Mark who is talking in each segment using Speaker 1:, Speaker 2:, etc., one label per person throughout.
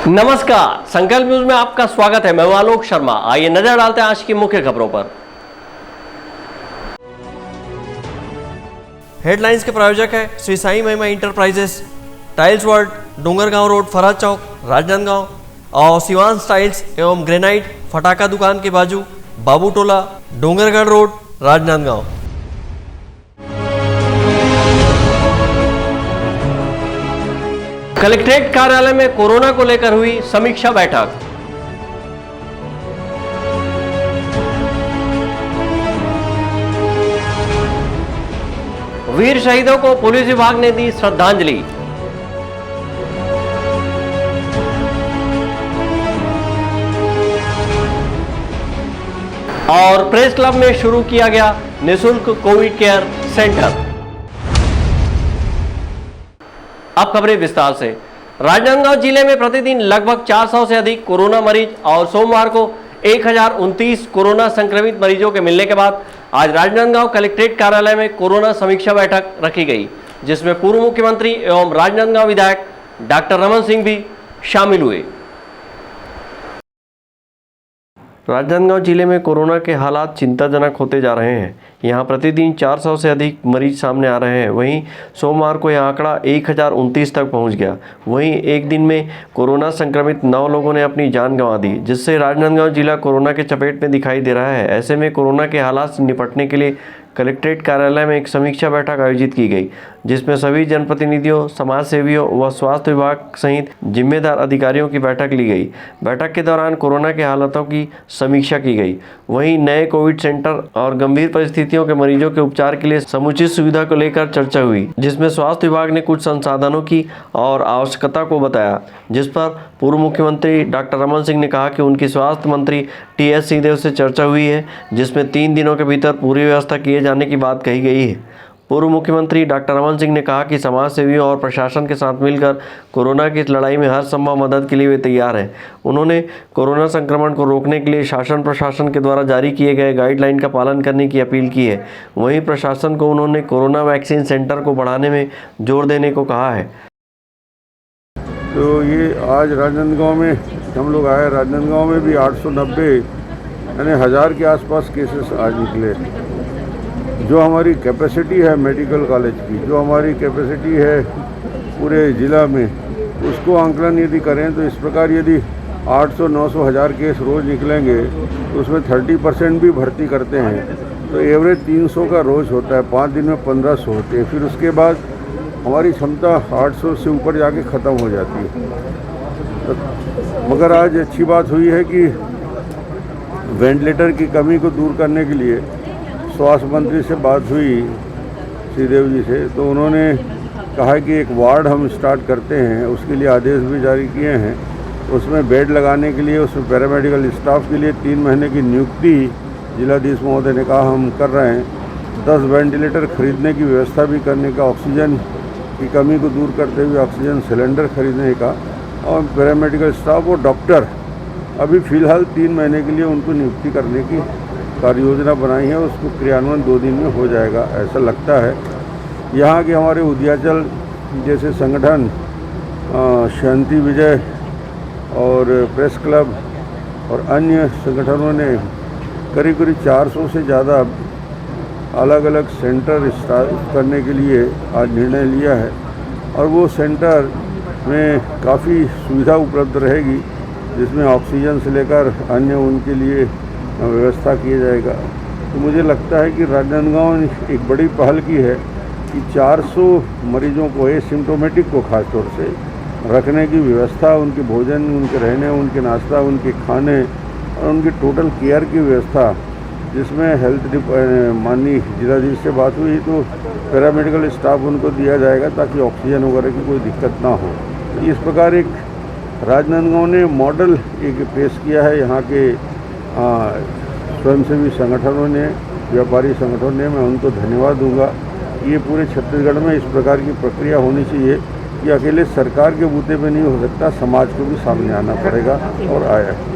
Speaker 1: नमस्कार, संकल्प न्यूज में आपका स्वागत है। मैं आलोक शर्मा। आइए नजर डालते हैं आज की मुख्य खबरों पर।
Speaker 2: हेडलाइंस के प्रायोजक है Shri Sai Mahima enterprises, tiles world, Dongargaon road, Faraz Chowk, Rajnandgaon और सिवान टाइल्स एवं ग्रेनाइट फटाका दुकान के बाजू, बाबू टोला, डोंगरगढ़ रोड, राजनांदगांव।
Speaker 1: कलेक्ट्रेट कार्यालय में कोरोना को लेकर हुई समीक्षा बैठक। वीर शहीदों को पुलिस विभाग ने दी श्रद्धांजलि। और प्रेस क्लब में शुरू किया गया निःशुल्क कोविड केयर सेंटर। अब खबरें विस्तार से। राजनांदगांव जिले में प्रतिदिन लगभग 400 से अधिक कोरोना मरीज और सोमवार को 1029 कोरोना संक्रमित मरीजों के मिलने के बाद आज राजनांदगांव कलेक्ट्रेट कार्यालय में कोरोना समीक्षा बैठक रखी गई, जिसमें पूर्व मुख्यमंत्री एवं राजनांदगांव विधायक डॉक्टर रमन सिंह भी शामिल हुए। राजनांदगांव जिले में कोरोना के हालात चिंताजनक होते जा रहे हैं। यहां प्रतिदिन 400 से अधिक मरीज सामने आ रहे हैं। वहीं सोमवार को यह आंकड़ा 1029 तक पहुंच गया। वहीं एक दिन में कोरोना संक्रमित 9 लोगों ने अपनी जान गंवा दी, जिससे राजनांदगांव जिला कोरोना के चपेट में दिखाई दे रहा है। ऐसे में कोरोना के हालात से निपटने के लिए कलेक्ट्रेट कार्यालय में एक समीक्षा बैठक आयोजित की गई, जिसमें सभी जनप्रतिनिधियों, समाज सेवियों व स्वास्थ्य विभाग सहित जिम्मेदार अधिकारियों की बैठक ली गई। बैठक के दौरान कोरोना के हालातों की समीक्षा की गई। वहीं नए कोविड सेंटर और गंभीर परिस्थितियों के मरीजों के उपचार के लिए समुचित सुविधा को लेकर चर्चा हुई, जिसमें स्वास्थ्य विभाग ने कुछ संसाधनों की और आवश्यकता को बताया, जिस पर पूर्व मुख्यमंत्री डॉक्टर रमन सिंह ने कहा कि उनकी स्वास्थ्य मंत्री टी.एस. सिंहदेव से चर्चा हुई है, जिसमें 3 दिनों के भीतर पूरी व्यवस्था किए जाने की बात कही गई है। पूर्व मुख्यमंत्री डॉक्टर रमन सिंह ने कहा कि समाज सेवियों और प्रशासन के साथ मिलकर कोरोना की इस लड़ाई में हर संभव मदद के लिए वे तैयार हैं। उन्होंने कोरोना संक्रमण को रोकने के लिए शासन प्रशासन के द्वारा जारी किए गए गाइडलाइन का पालन करने की अपील की है। वहीं प्रशासन को उन्होंने कोरोना वैक्सीन सेंटर को बढ़ाने में जोर देने को कहा है।
Speaker 3: तो ये आज राजनांदगांव में हम लोग आए। राजनांदगांव में भी 890 यानी 1000 के आसपास केसेस आज निकले। जो हमारी कैपेसिटी है मेडिकल कॉलेज की, जो हमारी कैपेसिटी है पूरे ज़िला में, उसको आंकलन यदि करें तो इस प्रकार यदि 800, 900, 1000 केस रोज़ निकलेंगे तो उसमें 30% भी भर्ती करते हैं तो एवरेज 300 का रोज़ होता है। 5 दिन में 1500 होते हैं। फिर उसके बाद हमारी क्षमता 800 से ऊपर जाके ख़त्म हो जाती है। तो मगर आज अच्छी बात हुई है कि वेंटिलेटर की कमी को दूर करने के लिए स्वास्थ्य मंत्री से बात हुई श्रीदेव जी से, तो उन्होंने कहा कि एक वार्ड हम स्टार्ट करते हैं, उसके लिए आदेश भी जारी किए हैं। उसमें बेड लगाने के लिए, उसमें पैरामेडिकल स्टाफ के लिए 3 महीने की नियुक्ति जिलाधीश महोदय ने कहा हम कर रहे हैं। 10 वेंटिलेटर खरीदने की व्यवस्था भी करने का, ऑक्सीजन की कमी को दूर करते हुए ऑक्सीजन सिलेंडर खरीदने का, और पैरामेडिकल स्टाफ और डॉक्टर अभी फ़िलहाल 3 महीने के लिए उनको नियुक्ति करने की कार्य योजना बनाई है। उसको क्रियान्वयन 2 दिन में हो जाएगा ऐसा लगता है। यहाँ के हमारे उद्याचल जैसे संगठन, शांति विजय और प्रेस क्लब और अन्य संगठनों ने करीब 400 से ज़्यादा अलग अलग सेंटर स्टार्ट करने के लिए आज निर्णय लिया है। और वो सेंटर में काफ़ी सुविधा उपलब्ध रहेगी, जिसमें ऑक्सीजन से लेकर अन्य उनके लिए व्यवस्था किया जाएगा। तो मुझे लगता है कि राजनांदगांव ने एक बड़ी पहल की है कि 400 मरीजों को, एसिम्प्टोमेटिक को खास तौर से रखने की व्यवस्था, उनके भोजन, उनके रहने, उनके नाश्ता, उनके खाने और उनकी टोटल केयर की व्यवस्था, जिसमें हेल्थ माननीय जिलाधीश से बात हुई तो पैरामेडिकल स्टाफ उनको दिया जाएगा ताकि ऑक्सीजन वगैरह की कोई दिक्कत ना हो। तो इस प्रकार एक राजनांदगांव ने मॉडल एक पेश किया है। यहाँ के स्वयंसेवी संगठनों ने, व्यापारी संगठनों ने, मैं उनको धन्यवाद दूंगा। ये पूरे छत्तीसगढ़ में इस प्रकार की प्रक्रिया होनी चाहिए कि अकेले सरकार के बूते पे नहीं हो सकता, समाज को भी सामने आना पड़ेगा और आया है।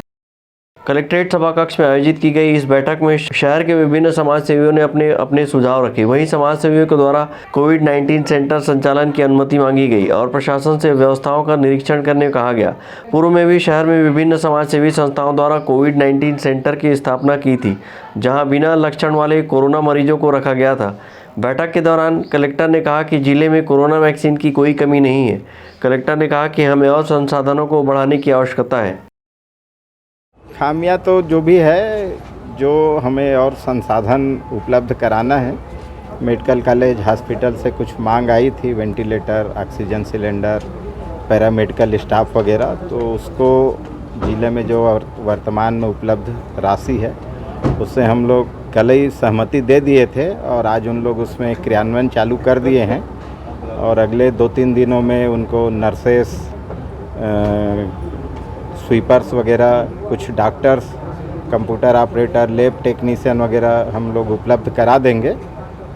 Speaker 1: कलेक्ट्रेट सभा कक्ष में आयोजित की गई इस बैठक में शहर के विभिन्न समाज सेवियों ने अपने अपने सुझाव रखे। वहीं समाज सेवियों के द्वारा कोविड-19 सेंटर संचालन की अनुमति मांगी गई और प्रशासन से व्यवस्थाओं का निरीक्षण करने को कहा गया। पूर्व में भी शहर में विभिन्न समाज सेवी संस्थाओं द्वारा कोविड-19 सेंटर की स्थापना की थी, जहां बिना लक्षण वाले कोरोना मरीजों को रखा गया था। बैठक के दौरान कलेक्टर ने कहा कि जिले में कोरोना वैक्सीन की कोई कमी नहीं है। कलेक्टर ने कहा कि हमें और संसाधनों को बढ़ाने की आवश्यकता है।
Speaker 4: खामियां तो जो भी है, जो हमें और संसाधन उपलब्ध कराना है। मेडिकल कॉलेज हॉस्पिटल से कुछ मांग आई थी, ventilator, oxygen cylinder, paramedical staff वगैरह, तो उसको ज़िले में जो वर्तमान में उपलब्ध राशि है उससे हम लोग कल ही सहमति दे दिए थे और आज उन लोग उसमें क्रियान्वयन चालू कर दिए हैं और अगले 2-3 दिनों में उनको नर्सेस, स्वीपर्स वगैरह, कुछ doctors, computer operator, lab technician वगैरह हम लोग उपलब्ध करा देंगे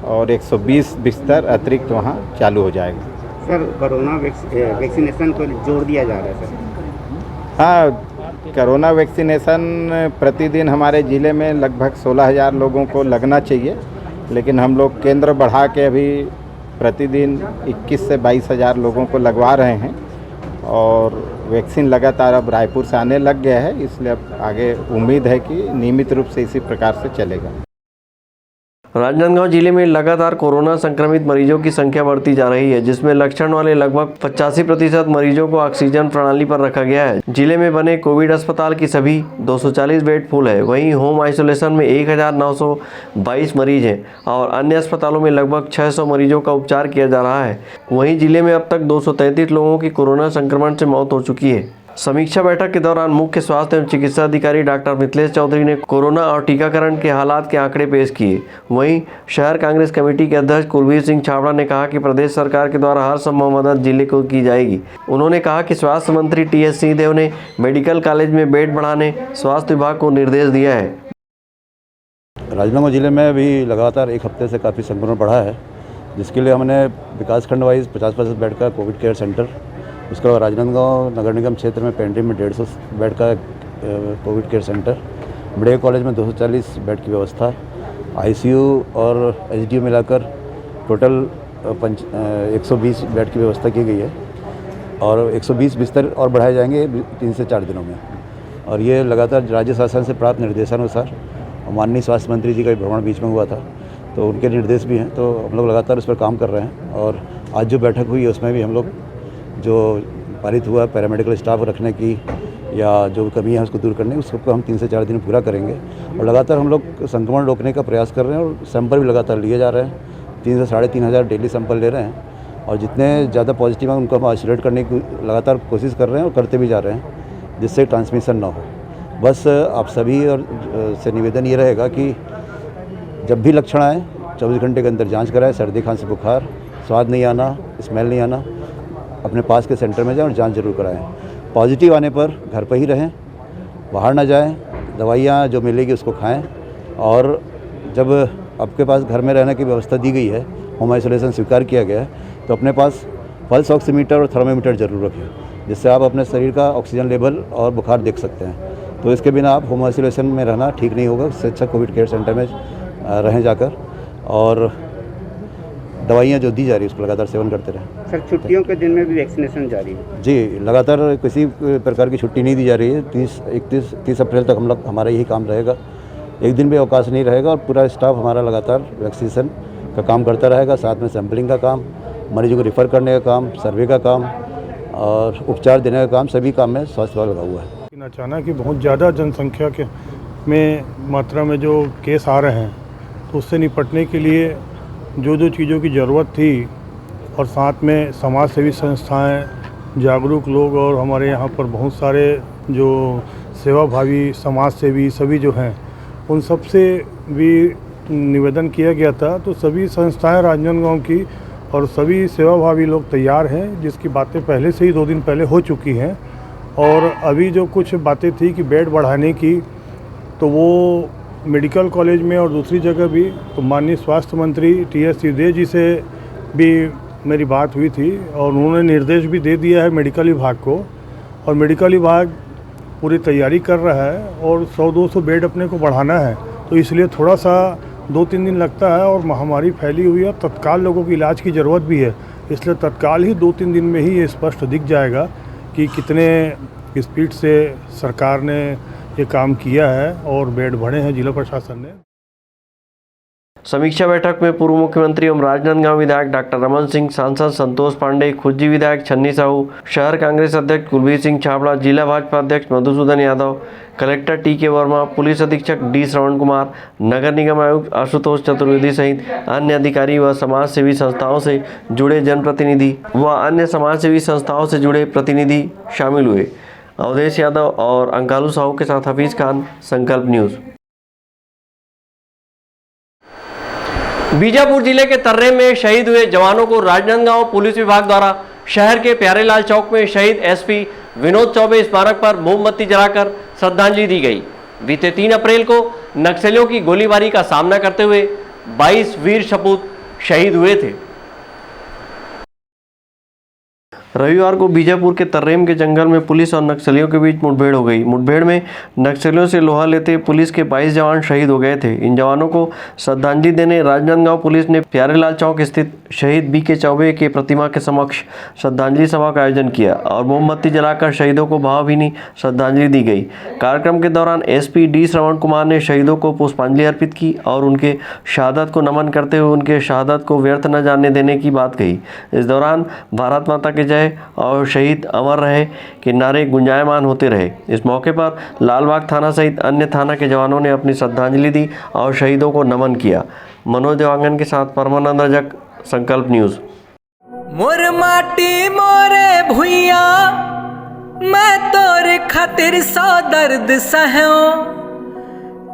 Speaker 4: और 120 बिस्तर अतिरिक्त वहाँ चालू हो जाएगा।
Speaker 5: सर, कोरोना वैक्सीनेशन को जोड़ दिया जा रहा है सर।
Speaker 4: हाँ, कोरोना वैक्सीनेशन प्रतिदिन हमारे ज़िले में लगभग 16,000 लोगों को लगना चाहिए, लेकिन हम लोग केंद्र बढ़ा के अभी प्रतिदिन 21 से 22,000 लोगों को लगवा रहे हैं और वैक्सीन लगातार अब रायपुर से आने लग गया है, इसलिए अब आगे उम्मीद है कि नियमित रूप से इसी प्रकार से चलेगा।
Speaker 1: राजनांदगांव जिले में लगातार कोरोना संक्रमित मरीजों की संख्या बढ़ती जा रही है, जिसमें लक्षण वाले लगभग 85% मरीजों को ऑक्सीजन प्रणाली पर रखा गया है। जिले में बने कोविड अस्पताल की सभी 240 बेड फुल है। वहीं होम आइसोलेशन में 1922 मरीज हैं और अन्य अस्पतालों में लगभग 600 मरीजों का उपचार किया जा रहा है। वहीं जिले में अब तक 233 लोगों की कोरोना संक्रमण से मौत हो चुकी है। समीक्षा बैठक के दौरान मुख्य स्वास्थ्य एवं चिकित्सा अधिकारी डॉक्टर मिथिलेश चौधरी ने कोरोना और टीकाकरण के हालात के आंकड़े पेश किए। वहीं शहर कांग्रेस कमेटी के अध्यक्ष कुलवीर सिंह छाबड़ा ने कहा कि प्रदेश सरकार के द्वारा हर संभव मदद जिले को की जाएगी। उन्होंने कहा कि स्वास्थ्य मंत्री टी.एस. सिंहदेव ने मेडिकल कॉलेज में बेड बढ़ाने स्वास्थ्य विभाग को निर्देश दिया है।
Speaker 6: राजनांदगांव जिले में भी लगातार एक हफ्ते से काफ़ी संक्रमण बढ़ा है, जिसके लिए हमने विकासखंड वाइज 50% बेड का कोविड केयर सेंटर, उसके अलावा राजनांदगांव नगर निगम क्षेत्र में पेंड्री में 150 बेड का Covid care centre, medical college में 240 बेड की व्यवस्था, आईसीयू और एचडीयू मिलाकर टोटल 120 बेड की व्यवस्था की गई है और 120 बिस्तर और बढ़ाए जाएंगे 3 से 4 दिनों में। और ये लगातार राज्य शासन से प्राप्त निर्देशानुसार माननीय स्वास्थ्य मंत्री जी का भ्रमण बीच में हुआ था, तो उनके निर्देश भी हैं, तो हम लोग लगातार उस पर काम कर रहे हैं। और आज जो बैठक हुई है उसमें भी हम लोग जो पारित हुआ पैरामेडिकल स्टाफ रखने की या जो कमी है उसको दूर करने, उसको हम 3 से 4 दिन पूरा करेंगे। और लगातार हम लोग संक्रमण रोकने का प्रयास कर रहे हैं और सैंपल भी लगातार लिए जा रहे हैं। 3 से 3,500 डेली सैंपल ले रहे हैं और जितने ज़्यादा पॉजिटिव हैं उनको हम आइसोलेट करने की लगातार कोशिश कर रहे हैं और करते भी जा रहे हैं, जिससे ट्रांसमिशन ना हो। बस आप सभी और से निवेदन ये रहेगा कि जब भी लक्षण आए 24 घंटे के अंदर जाँच कराएँ। सर्दी, खांसी, बुखार, स्वाद नहीं आना, स्मेल नहीं आना, अपने पास के सेंटर में जाएं और जांच जरूर कराएं। पॉजिटिव आने पर घर पर ही रहें, बाहर ना जाएं, दवाइयाँ जो मिलेगी उसको खाएं और जब आपके पास घर में रहने की व्यवस्था दी गई है, होम आइसोलेशन स्वीकार किया गया है, तो अपने पास पल्स ऑक्सीमीटर और थर्मामीटर जरूर रखें, जिससे आप अपने शरीर का ऑक्सीजन लेवल और बुखार देख सकते हैं। तो इसके बिना आप होम आइसोलेशन में रहना ठीक नहीं होगा। इससे अच्छा कोविड केयर सेंटर में रहें जाकर और दवाइयाँ जो दी जा रही है उसको लगातार सेवन करते रहें।
Speaker 5: सर, छुट्टियों के दिन में भी वैक्सीनेशन जारी है?
Speaker 6: जी, लगातार किसी प्रकार की छुट्टी नहीं दी जा रही है। 30 अप्रैल तक हमारा यही काम रहेगा, एक दिन भी अवकाश नहीं रहेगा और पूरा स्टाफ हमारा लगातार वैक्सीनेशन का काम करता रहेगा। साथ में सैम्पलिंग का काम, मरीजों को रिफ़र करने का काम, सर्वे का काम और उपचार देने का काम, सभी काम में स्वास्थ्य विभाग लगा हुआ है।
Speaker 7: अचानक कि बहुत ज़्यादा जनसंख्या के मात्रा में जो केस आ रहे हैं, तो उससे निपटने के लिए जो जो चीज़ों की ज़रूरत थी और साथ में समाज सेवी संस्थाएं, जागरूक लोग और हमारे यहाँ पर बहुत सारे जो सेवाभावी समाज सेवी सभी जो हैं, उन सब से भी निवेदन किया गया था। तो सभी संस्थाएं राजनांदगांव की और सभी सेवाभावी लोग तैयार हैं, जिसकी बातें पहले से ही 2 दिन पहले हो चुकी हैं। और अभी जो कुछ बातें थी कि बेड बढ़ाने की, तो वो मेडिकल कॉलेज में और दूसरी जगह भी, तो माननीय स्वास्थ्य मंत्री टी.एस. सिंहदेव जी से भी मेरी बात हुई थी और उन्होंने निर्देश भी दे दिया है मेडिकल विभाग को। और मेडिकल विभाग पूरी तैयारी कर रहा है और 100-200 बेड अपने को बढ़ाना है, तो इसलिए थोड़ा सा 2-3 दिन लगता है। और महामारी फैली हुई है, तत्काल लोगों की इलाज की ज़रूरत भी है, इसलिए तत्काल ही 2-3 दिन में ही ये स्पष्ट दिख जाएगा कि कितने स्पीड से सरकार ने ये काम किया है और बेड बढ़े हैं जिला प्रशासन ने।
Speaker 1: समीक्षा बैठक में पूर्व मुख्यमंत्री एवं राजनांदगांव विधायक डॉक्टर रमन सिंह, सांसद संतोष पांडे, खुज्जी विधायक छन्नी साहू, शहर कांग्रेस अध्यक्ष कुलबीर सिंह छाबड़ा, जिला भाजपा अध्यक्ष Madhusudan Yadav, collector TK. Verma, police अधीक्षक डी. श्रवण कुमार, नगर निगम आयुक्त आशुतोष चतुर्वेदी सहित अन्य अधिकारी व समाज सेवी संस्थाओं से जुड़े प्रतिनिधि शामिल हुए। अवधेश यादव और अंकालू साहू के साथ हफीज खान, संकल्प न्यूज़। बीजापुर जिले के तर्रेम में शहीद हुए जवानों को राजनांदगांव पुलिस विभाग द्वारा शहर के प्यारेलाल चौक में शहीद एसपी विनोद चौबे स्मारक पर मोमबत्ती जलाकर श्रद्धांजलि दी गई। बीते 3 अप्रैल को नक्सलियों की गोलीबारी का सामना करते हुए 22 वीर सपूत शहीद हुए थे। रविवार को बीजापुर के तर्रेम के जंगल में पुलिस और नक्सलियों के बीच मुठभेड़ हो गई। मुठभेड़ में नक्सलियों से लोहा लेते पुलिस के 22 जवान शहीद हो गए थे। इन जवानों को श्रद्धांजलि देने राजनांदगांव पुलिस ने प्यारेलाल चौक स्थित शहीद बी.के. चौबे के प्रतिमा के समक्ष श्रद्धांजलि सभा का आयोजन किया और मोमबत्ती जलाकर शहीदों को भावभीनी श्रद्धांजलि दी गई। कार्यक्रम के दौरान एसपी डी. श्रवण कुमार ने शहीदों को पुष्पांजलि अर्पित की और उनके शहादत को नमन करते हुए उनके शहादत को व्यर्थ न जाने देने की बात कही। इस दौरान भारत माता की जय और शहीद अमर रहे के नारे गुंजायमान होते रहे। इस मौके पर लालबाग थाना सहित अन्य थाना के जवानों ने अपनी श्रद्धांजलि दी और शहीदों को नमन किया। मनोज देवांगन के साथ परमानंद रजक, संकल्प न्यूज़।
Speaker 8: मोर माटी मोरे भुइया मैं तोर खातिर सौ दर्द सहूं,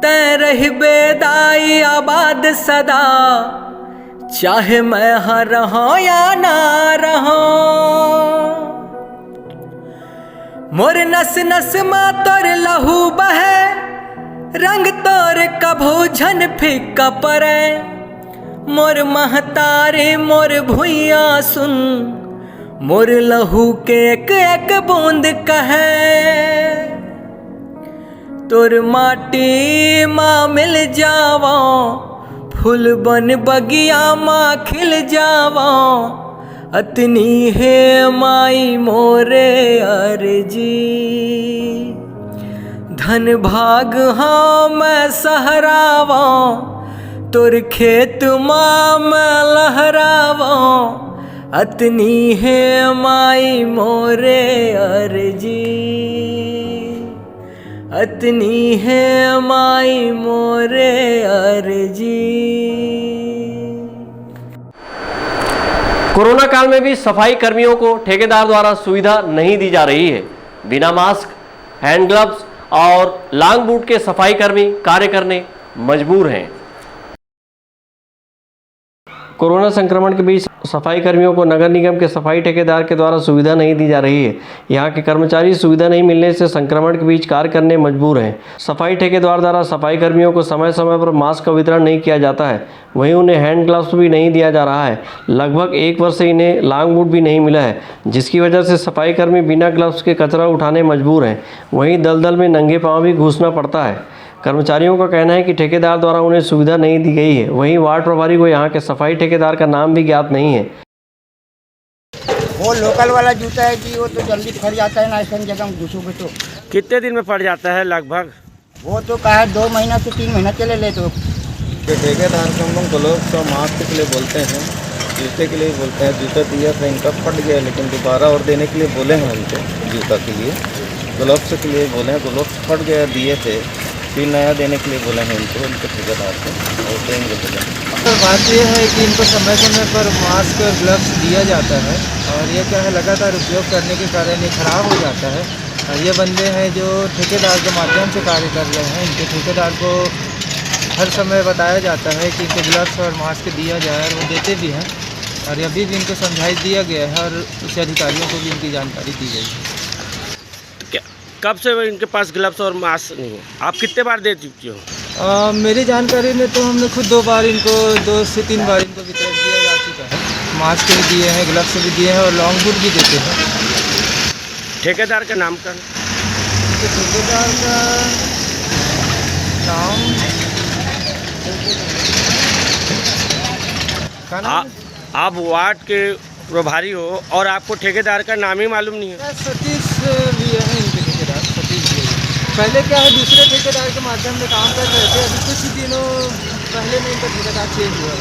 Speaker 8: तै रही बेदाई आबाद सदा, चाहे मैं हाँ रहूं या ना रहूं। मोर नस नस में तोर लहू बहे, रंग तोर कभू झन फीका परे। मोर महतारे मोर भुइया सुन, मोर लहू के एक एक बूंद कहे। तोर माटी माँ मिल जावा, फूल बन बगिया माँ खिल जावा, अतनी है माई मोरे अर्जी। धन भाग हाँ मैं सहरावा, तोर खेत माँ मैं लहरावा, अतनी है माई मोरे अर्जी, अतनी है माई मोरे अर्जी।
Speaker 1: कोरोना काल में भी सफाई कर्मियों को ठेकेदार द्वारा सुविधा नहीं दी जा रही है। बिना मास्क, हैंड ग्लव्स और लांग बूट के सफाई कर्मी कार्य करने मजबूर हैं। कोरोना संक्रमण के बीच सफाई कर्मियों को नगर निगम के सफाई ठेकेदार के द्वारा सुविधा नहीं दी जा रही है। यहाँ के कर्मचारी सुविधा नहीं मिलने से संक्रमण के बीच कार्य करने मजबूर हैं। सफाई ठेकेदार द्वारा सफाई कर्मियों को समय समय पर मास्क का वितरण नहीं किया जाता है, वहीं उन्हें हैंड ग्लव्स भी नहीं दिया जा रहा है। लगभग 1 वर्ष से इन्हें लांग बूट भी नहीं मिला है, जिसकी वजह से सफाई कर्मी बिना ग्लव्स के कचरा उठाने मजबूर हैं। वहीं दलदल में नंगे पाँव भी घुसना पड़ता है। कर्मचारियों का कहना है कि ठेकेदार द्वारा उन्हें सुविधा नहीं दी गई है। वहीं वार्ड प्रभारी को यहाँ के सफाई ठेकेदार का नाम भी ज्ञात नहीं है।
Speaker 9: वो लोकल वाला जूता है कि वो तो जल्दी फट जाता है ना, ऐसा जगह में घुसोगे तो।
Speaker 10: कितने दिन में फट जाता है लगभग?
Speaker 9: वो तो कहा 2 महीना से 3 महीना चले ले। तो
Speaker 4: ठेकेदार को हम लोग ग्लव्स और मास्क के लिए बोलते हैं, जूते के लिए बोलते हैं। जूता दिया था, इनका फट गया, लेकिन दोबारा और देने के लिए बोले हैं हमसे। जूता के लिए ग्लव्स के लिए बोले हैं, ग्लव्स फट गया, दिए थे, फिर नया देने के लिए बोले हैं इनको, उनके ठेकेदार को, और देंगे बोले।
Speaker 11: बात यह है कि इनको समय समय पर मास्क और ग्लव्स दिया जाता है, और ये क्या है लगातार उपयोग करने के कारण ये खराब हो जाता है। और ये बंदे हैं जो ठेकेदार के माध्यम से कार्य कर रहे हैं, इनके ठेकेदार को हर समय बताया जाता है कि इनको ग्लव्स और मास्क दिया जाए, और वो देते भी हैं। और अभी भी इनको समझाइश दिया गया है और उच्च अधिकारियों को भी इनकी जानकारी दी गई है।
Speaker 10: कब से इनके पास ग्लव्स और मास्क नहीं है? आप कितने बार दे चुके हो?
Speaker 11: मेरी जानकारी में तो हमने खुद 2 बार इनको 2 से 3 बार इनको वितरण किया जा चुका है। मास्क भी दिए हैं, ग्लव्स भी दिए हैं और लॉन्ग बूट भी देते हैं।
Speaker 10: ठेकेदार का नाम का?
Speaker 11: तो ठेकेदार का नाम
Speaker 10: आप वार्ड के प्रभारी हो और आपको ठेकेदार का नाम ही मालूम नहीं है?
Speaker 11: सतीश भी है इनके ठेकेदार, सतीश भी है। पहले क्या है, दूसरे ठेकेदार के माध्यम से काम कर रहे थे, अभी कुछ दिनों पहले में इनका ठेकेदार चेंज हुआ है।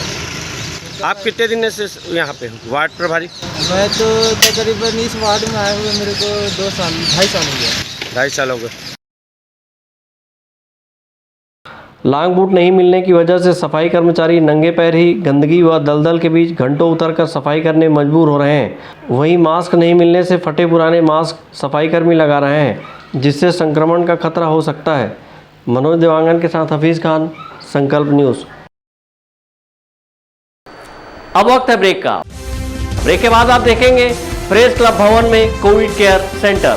Speaker 10: आप कितने दिन से यहाँ पे वार्ड प्रभारी?
Speaker 11: मैं तो तकरीबन इस वार्ड में आए हुए मेरे को 2 साल 2.5 साल हो गया।
Speaker 10: 2.5 साल हो गए।
Speaker 1: लांग बूट नहीं मिलने की वजह से सफाई कर्मचारी नंगे पैर ही गंदगी व दलदल के बीच घंटों उतरकर सफाई करने मजबूर हो रहे हैं। वहीं मास्क नहीं मिलने से फटे पुराने मास्क सफाई कर्मी लगा रहे हैं, जिससे संक्रमण का खतरा हो सकता है। मनोज देवांगन के साथ हफीज़ खान, संकल्प न्यूज़। अब वक्त है ब्रेक का। ब्रेक के बाद आप देखेंगे प्रेस क्लब भवन में कोविड केयर सेंटर।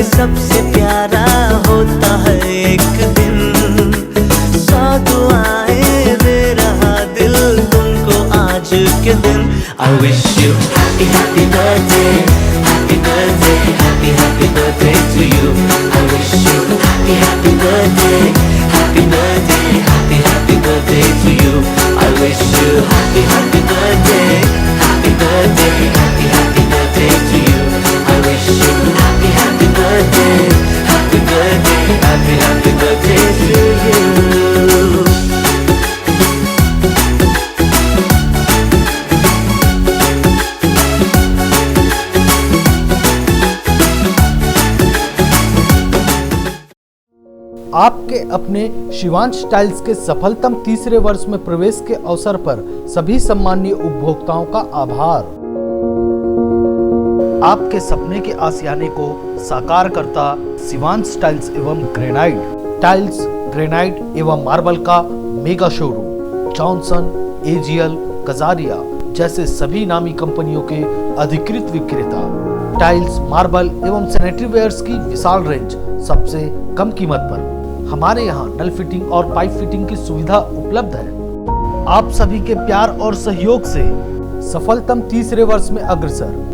Speaker 8: सबसे प्यारा होता है एक दिन, 100 दुआएं दे रहा दिल तुमको आज के दिन। I wish you happy happy birthday, happy birthday, happy happy birthday to you. I wish you happy happy birthday, happy birthday, happy happy birthday to you. I wish you happy happy birthday, happy birthday, happy happy birthday to you. I wish you happy happy birthday, happy birthday, happy happy birthday to you.
Speaker 12: आपके अपने Shivansh tiles के सफलतम तीसरे वर्ष में प्रवेश के अवसर पर सभी सम्मानीय उपभोक्ताओं का आभार। आपके सपने के आशियाने को साकार करता शिवांश टाइल्स एवं ग्रेनाइट, टाइल्स, ग्रेनाइट एवं मार्बल का mega showroom, Johnson, AGL, Kajaria जैसे सभी नामी कंपनियों के अधिकृत विक्रेता, टाइल्स, मार्बल एवं सैनिटरी वेयर्स की विशाल रेंज सबसे कम कीमत पर। हमारे यहाँ नल फिटिंग और पाइप फिटिंग की सुविधा उपलब्ध है। आप सभी के प्यार और सहयोग से सफलतम तीसरे वर्ष में अग्रसर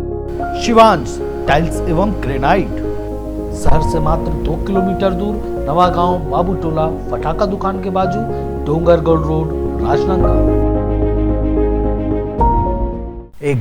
Speaker 12: शिवांश टाइल्स एवं ग्रेनाइट, शहर से मात्र 2 किलोमीटर दूर, नवागांव बाबूटोला फटाका दुकान के बाजू, डोंगरगढ़ रोड, राजनांदगांव।
Speaker 13: एक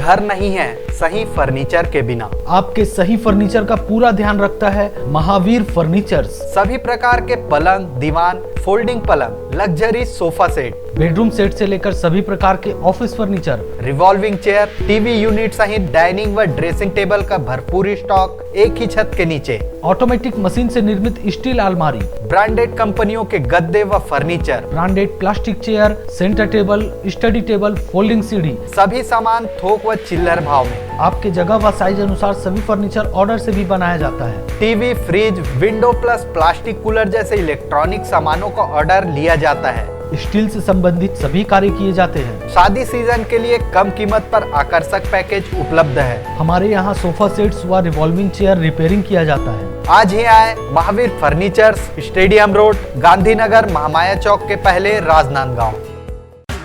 Speaker 13: घर नहीं है सही फर्नीचर के बिना।
Speaker 12: आपके सही फर्नीचर का पूरा ध्यान रखता है महावीर फर्नीचर्स।
Speaker 13: सभी प्रकार के पलंग, दीवान, फोल्डिंग पलंग, luxury sofa set,
Speaker 12: bedroom set से लेकर सभी प्रकार के office furniture,
Speaker 13: revolving chair, TV unit सहित डाइनिंग व ड्रेसिंग टेबल का भरपूर स्टॉक एक ही छत के नीचे।
Speaker 12: ऑटोमेटिक मशीन से निर्मित स्टील अलमारी,
Speaker 13: ब्रांडेड कंपनियों के गद्दे व furniture,
Speaker 12: branded plastic chair, centre table, study table, folding सीढ़ी,
Speaker 13: सभी सामान थोक व चिल्लर भाव में।
Speaker 12: आपके जगह व साइज अनुसार सभी फर्नीचर ऑर्डर से भी बनाया जाता है।
Speaker 13: TV, fridge, window plus plastic cooler जैसे इलेक्ट्रॉनिक सामानों का ऑर्डर लिया जाता है।
Speaker 12: स्टील से संबंधित सभी कार्य किए जाते हैं।
Speaker 13: शादी सीजन के लिए कम कीमत पर आकर्षक पैकेज उपलब्ध है।
Speaker 12: हमारे यहाँ सोफा सेट्स व रिवॉल्विंग चेयर रिपेयरिंग किया जाता है।
Speaker 13: आज ही आए Mahavir furnitures, stadium road, Gandhinagar, Mahamaya Chowk के पहले, राजनांदगांव।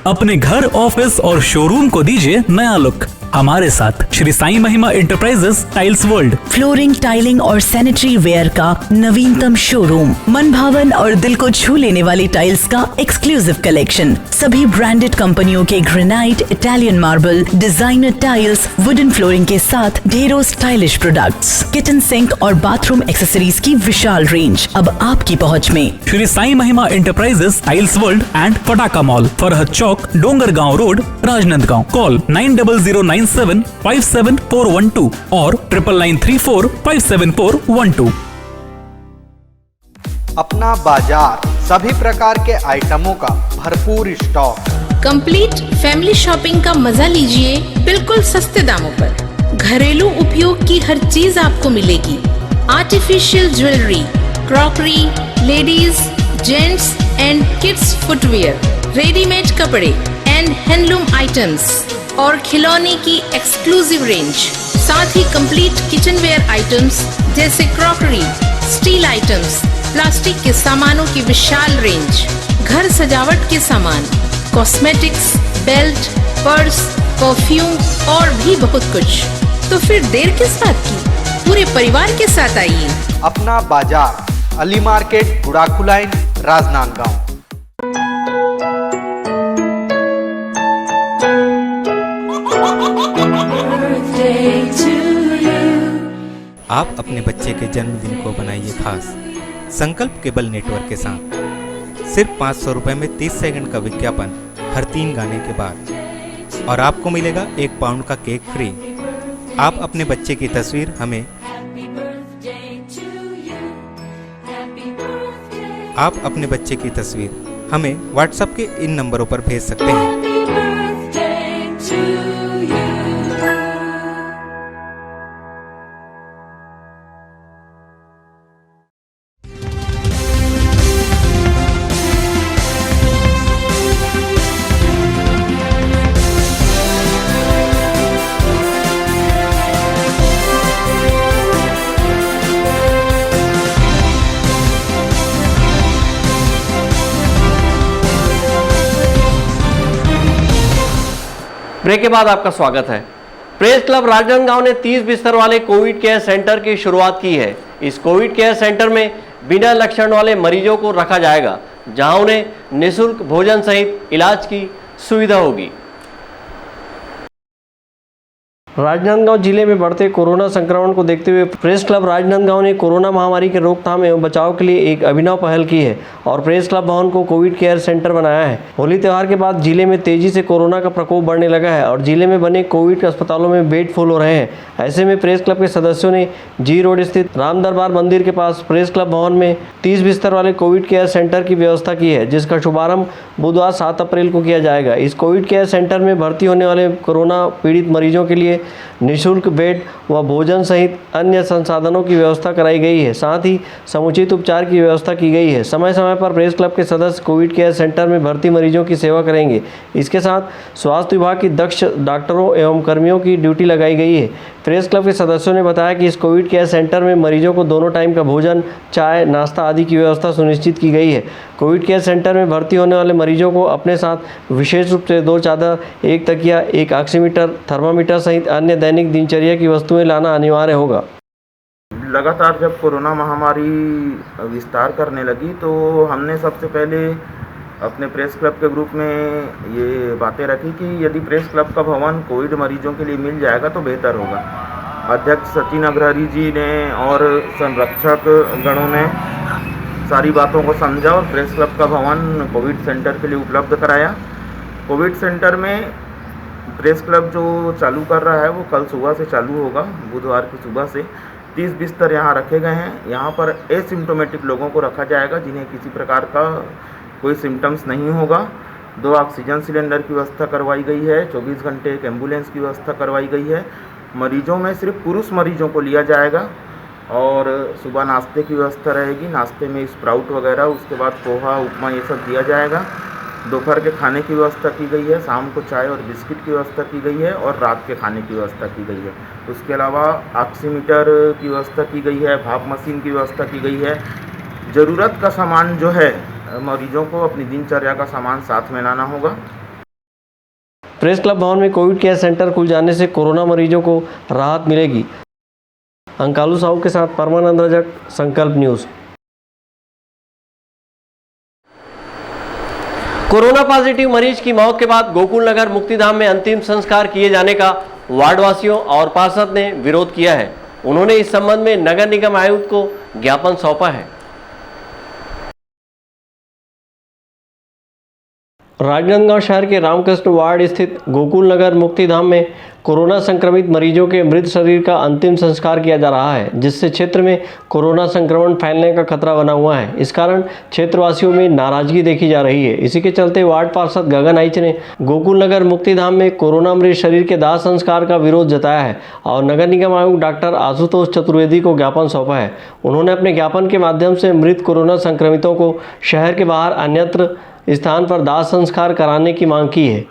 Speaker 14: अपने घर, ऑफिस और शोरूम को दीजिए नया लुक हमारे साथ श्री साईं महिमा enterprises tiles world.
Speaker 15: Flooring, tiling और सैनिटरी वेयर का नवीनतम शोरूम, मन भावन और दिल को छू लेने वाली टाइल्स का एक्सक्लूसिव कलेक्शन, सभी ब्रांडेड कंपनियों के granite, Italian marble, designer tiles, wooden flooring के साथ ढेरों स्टाइलिश प्रोडक्ट्स, किचन सिंक और बाथरूम एक्सेसरीज की विशाल रेंज अब आपकी पहुंच में।
Speaker 14: श्री साईं महिमा इंटरप्राइजेस टाइल्स वर्ल्ड एंड फटाका मॉल, फरहद चौक, डोंगरगांव रोड, राजनांदगांव। कॉल 9009757412 और 9993457412।
Speaker 13: अपना बाजार, सभी प्रकार के आइटमों का भरपूर स्टॉक।
Speaker 16: कंप्लीट फैमिली शॉपिंग का मजा लीजिए बिल्कुल सस्ते दामों पर। घरेलू उपयोग की हर चीज आपको मिलेगी। Artificial jewellery, crockery, ladies, gents and kids footwear, readymade कपड़े एंड हैंडलूम आइटम्स और खिलौने की एक्सक्लूसिव रेंज, साथ ही कंप्लीट किचनवेयर आइटम्स जैसे क्रॉकरी, स्टील आइटम्स, प्लास्टिक के सामानों की विशाल रेंज, घर सजावट के सामान, कॉस्मेटिक्स, बेल्ट, पर्स, परफ्यूम और भी बहुत कुछ। तो फिर देर किस बात की, पूरे परिवार के साथ आइए।
Speaker 13: अपना बाजार, अली मार्केट, गुड़ाखू लाइन, राजनांदगांव।
Speaker 17: आप अपने बच्चे के जन्मदिन को बनाइए खास संकल्प केबल नेटवर्क के साथ। सिर्फ 500 रुपये में 30 सेकंड का विज्ञापन हर 3 गाने के बाद और आपको मिलेगा 1 पाउंड का केक फ्री। आप अपने बच्चे की तस्वीर हमें व्हाट्सएप के इन नंबरों पर भेज सकते हैं।
Speaker 1: ब्रेक के बाद आपका स्वागत है। प्रेस क्लब राजनांदगांव ने 30 बिस्तर वाले कोविड केयर सेंटर की शुरुआत की है। इस कोविड केयर सेंटर में बिना लक्षण वाले मरीजों को रखा जाएगा, जहां उन्हें निःशुल्क भोजन सहित इलाज की सुविधा होगी। राजनांदगांव जिले में बढ़ते कोरोना संक्रमण को देखते हुए प्रेस क्लब राजनांदगांव ने कोरोना महामारी के रोकथाम एवं बचाव के लिए एक अभिनव पहल की है और प्रेस क्लब भवन को कोविड केयर सेंटर बनाया है। होली त्यौहार के बाद जिले में तेजी से कोरोना का प्रकोप बढ़ने लगा है और जिले में बने कोविड अस्पतालों में बेड फुल हो रहे हैं। ऐसे में प्रेस क्लब के सदस्यों ने जी रोड स्थित राम दरबार मंदिर के पास प्रेस क्लब भवन में 30 बिस्तर वाले कोविड केयर सेंटर की व्यवस्था की है, जिसका शुभारंभ बुधवार 7 अप्रैल को किया जाएगा। इस कोविड केयर सेंटर में भर्ती होने वाले कोरोना पीड़ित मरीजों के लिए निःशुल्क बेड व भोजन सहित अन्य संसाधनों की व्यवस्था कराई गई है। साथ ही समुचित उपचार की व्यवस्था की गई है। समय समय पर प्रेस क्लब के सदस्य कोविड केयर सेंटर में भर्ती मरीजों की सेवा करेंगे। इसके साथ स्वास्थ्य विभाग की दक्ष डॉक्टरों एवं कर्मियों की ड्यूटी लगाई गई है। प्रेस क्लब के सदस्यों ने बताया कि इस कोविड केयर सेंटर में मरीजों को दोनों टाइम का भोजन, चाय, नाश्ता आदि की व्यवस्था सुनिश्चित की गई है। कोविड केयर सेंटर में भर्ती होने वाले मरीजों को अपने साथ विशेष रूप से 2 चादर, 1 तकिया, 1 ऑक्सीमीटर, थर्मामीटर सहित अन्य दैनिक दिनचर्या की वस्तुएं लाना अनिवार्य होगा।
Speaker 18: लगातार जब कोरोना महामारी विस्तार करने लगी तो हमने सबसे पहले अपने प्रेस क्लब के ग्रुप में ये बातें रखी कि यदि प्रेस क्लब का भवन कोविड मरीजों के लिए मिल जाएगा तो बेहतर होगा। अध्यक्ष सचिन अग्रहरी जी ने और संरक्षक गणों ने सारी बातों को समझा और प्रेस क्लब का भवन कोविड सेंटर के लिए उपलब्ध कराया। कोविड सेंटर में प्रेस क्लब जो चालू कर रहा है वो कल सुबह से चालू होगा, बुधवार की सुबह से। 30 बिस्तर यहाँ रखे गए हैं। यहाँ पर एसिम्टोमेटिक लोगों को रखा जाएगा जिन्हें किसी प्रकार का कोई सिम्टम्स नहीं होगा। 2 ऑक्सीजन सिलेंडर की व्यवस्था करवाई गई है। 24 घंटे एक एम्बुलेंस की व्यवस्था करवाई गई है। मरीजों में सिर्फ पुरुष मरीजों को लिया जाएगा और सुबह नाश्ते की व्यवस्था रहेगी। नाश्ते में स्प्राउट वगैरह, उसके बाद पोहा, उपमा ये सब दिया जाएगा। दोपहर के खाने की व्यवस्था की गई है। शाम को चाय और बिस्किट की व्यवस्था की गई है और रात के खाने की व्यवस्था की गई है। उसके अलावा ऑक्सीमीटर की व्यवस्था की गई है, भाप मशीन की व्यवस्था की गई है। ज़रूरत का सामान जो है मरीजों को अपनी दिनचर्या का सामान साथ में लाना होगा।
Speaker 1: प्रेस क्लब भवन में कोविड केयर सेंटर खुल जाने से कोरोना मरीजों को राहत मिलेगी। अंकालू साहू के साथ परमानंद रजक, संकल्प न्यूज़। कोरोना पॉजिटिव मरीज की मौत के बाद गोकुल नगर मुक्तिधाम में अंतिम संस्कार किए जाने का वार्डवासियों और पार्षद ने विरोध किया है। उन्होंने इस संबंध में नगर निगम आयुक्त को ज्ञापन सौंपा है। राजनांदगांव शहर के रामकृष्ण वार्ड स्थित गोकुल नगर मुक्तिधाम में कोरोना संक्रमित मरीजों के मृत शरीर का अंतिम संस्कार किया जा रहा है, जिससे क्षेत्र में कोरोना संक्रमण फैलने का खतरा बना हुआ है। इस कारण क्षेत्रवासियों में नाराजगी देखी जा रही है। इसी के चलते वार्ड पार्षद गगन आइच ने गोकुल नगर मुक्तिधाम में कोरोना मृत शरीर के दाह संस्कार का विरोध जताया है और नगर निगम आयुक्त डॉक्टर आशुतोष चतुर्वेदी को ज्ञापन सौंपा है। उन्होंने अपने ज्ञापन के माध्यम से मृत कोरोना संक्रमितों को शहर के बाहर अन्यत्र स्थान पर दाह संस्कार कराने की मांग की है।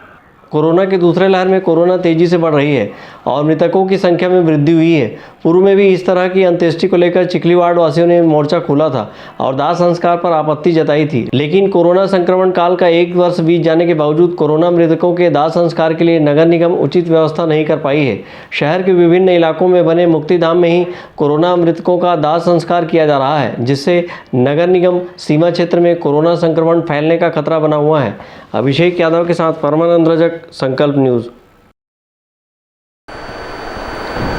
Speaker 1: कोरोना की दूसरे लहर में कोरोना तेजी से बढ़ रही है और मृतकों की संख्या में वृद्धि हुई है। पूर्व में भी इस तरह की अंत्येष्टि को लेकर चिखली वार्ड वासियों ने मोर्चा खोला था और दाह संस्कार पर आपत्ति जताई थी, लेकिन कोरोना संक्रमण काल का 1 वर्ष बीत जाने के बावजूद कोरोना मृतकों के दाह संस्कार के लिए नगर निगम उचित व्यवस्था नहीं कर पाई है। शहर के विभिन्न इलाकों में बने मुक्तिधाम में ही कोरोना मृतकों का दाह संस्कार किया जा रहा है, जिससे नगर निगम सीमा क्षेत्र में कोरोना संक्रमण फैलने का खतरा बना हुआ है। अभिषेक यादव के साथ परमानंद रजक, संकल्प न्यूज।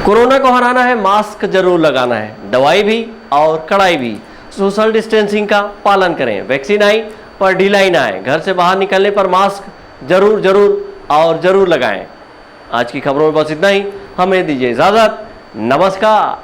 Speaker 1: कोरोना को हराना है, मास्क जरूर लगाना है, दवाई भी और कड़ाई भी। सोशल डिस्टेंसिंग का पालन करें, वैक्सीन आई पर ढिलाई ना आए, घर से बाहर निकलने पर मास्क जरूर लगाएं। आज की खबरों में बस इतना ही, हमें दीजिए इजाजत, नमस्कार।